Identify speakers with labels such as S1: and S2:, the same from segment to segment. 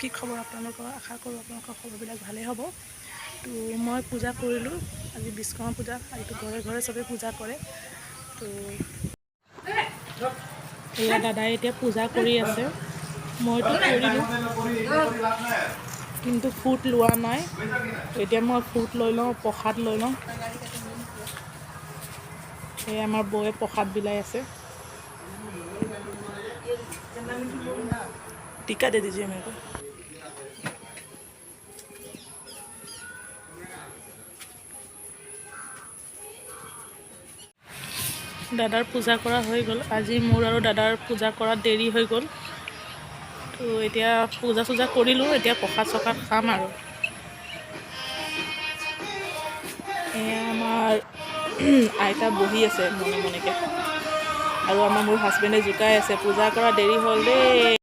S1: কি খবৰ আপোনালোকৰ? আশা কৰোঁ আপোনালোকৰ খবৰবিলাক ভালেই হ'ব। তো মই পূজা কৰিলোঁ, আজি বিশ্বকৰ্মা পূজা। আজিতো ঘৰে ঘৰে চবেই পূজা কৰে। তো এয়া দাদাই এতিয়া পূজা কৰি আছে, মইতো কৰিলোঁ কিন্তু ফুট লোৱা নাই। এতিয়া মই ফুট লৈ লওঁ, প্ৰসাদ লৈ লওঁ। এই আমাৰ বৌয়ে প্ৰসাদ বিলাই আছে। টিকা দে দিজিয়ে মেৰে কো। দাদাৰ পূজা কৰা হৈ গ'ল। আজি মোৰ আৰু দাদাৰ পূজা কৰাত দেৰি হৈ গ'ল। তো এতিয়া পূজা চূজা কৰিলোঁ, এতিয়া প্ৰসাদ চসাদ খাম আৰু। এয়া আমাৰ আইতা বহি আছে মনে মনেকৈ, আৰু মোৰ হাজবেণ্ডে জোকাই আছে, পূজা কৰা দেৰি হ'ল দেই।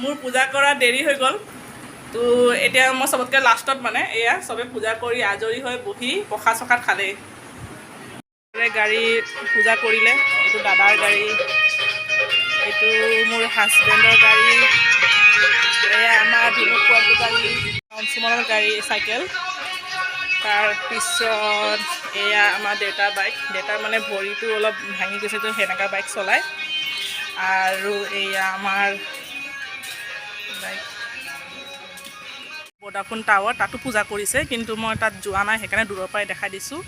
S1: মোৰ পূজা কৰা দেৰি হৈ গ'ল। তো এতিয়া মই চবতকৈ লাষ্টত মানে এয়া চবে পূজা কৰি আজৰি হৈ বহি প্ৰসাদ চসাদ খালেই। গাড়ী পূজা কৰিলে, এইটো দাদাৰ গাড়ী, এইটো মোৰ হাজবেণ্ডৰ গাড়ী, এয়া আমাৰ ধুনুকুৱাটোৰ গাড়ী, অংশুমানৰ গাড়ী চাইকেল। তাৰপিছত এয়া আমাৰ দেউতাৰ বাইক। দেউতাৰ মানে ভৰিটো অলপ ভাঙি গৈছে, তো সেনেকুৱা বাইক চলায়। আৰু এয়া আমাৰ বাইক ভোডাফোন টাৱাৰ, তাতো পূজা কৰিছে, কিন্তু মই তাত যোৱা নাই, সেইকাৰণে দূৰৰ পৰাই দেখাই দিছোঁ।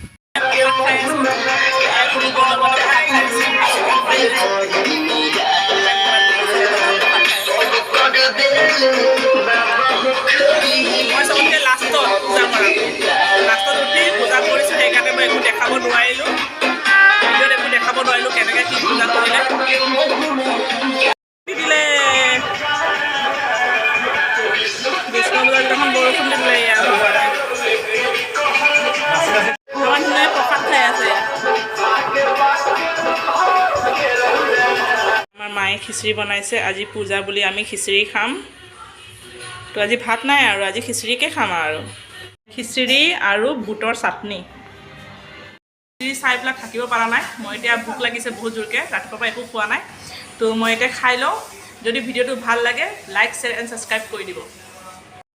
S1: মই চবতকৈ লাষ্টত পূজা কৰা, লাষ্টত উঠি পূজা কৰিছোঁ, সেইকাৰণে মই একো দেখাব নোৱাৰিলোঁ, ভিডিঅ'ত একো দেখাব নোৱাৰিলোঁ কেনেকৈ কি পূজা কৰিলে। দিলে বিষ্ণু পূজাৰ দিনাখন বৰষুণ দি দিলে। ইয়াৰ ইমান ধুনীয়া প্ৰসাদ খাই আছে। আমাৰ মায়ে খিচিৰি বনাইছে, আজি পূজা বুলি আমি খিচিৰি খাম। তো আজি ভাত নাই আৰু, আজি খিচিৰিকে খাম আৰু। খিচিৰি আৰু বুটৰ চাটনি। খিচিৰি চাই পেলাই থাকিব পৰা নাই, মই এতিয়া ভোক লাগিছে বহুত জোৰকৈ, ৰাতিপুৱাৰ পৰা একো খোৱা নাই। তো মই এতিয়া খাই লওঁ। যদি ভিডিঅ'টো ভাল লাগে, লাইক, শ্বেয়াৰ এণ্ড ছাবস্ক্ৰাইব কৰি দিব।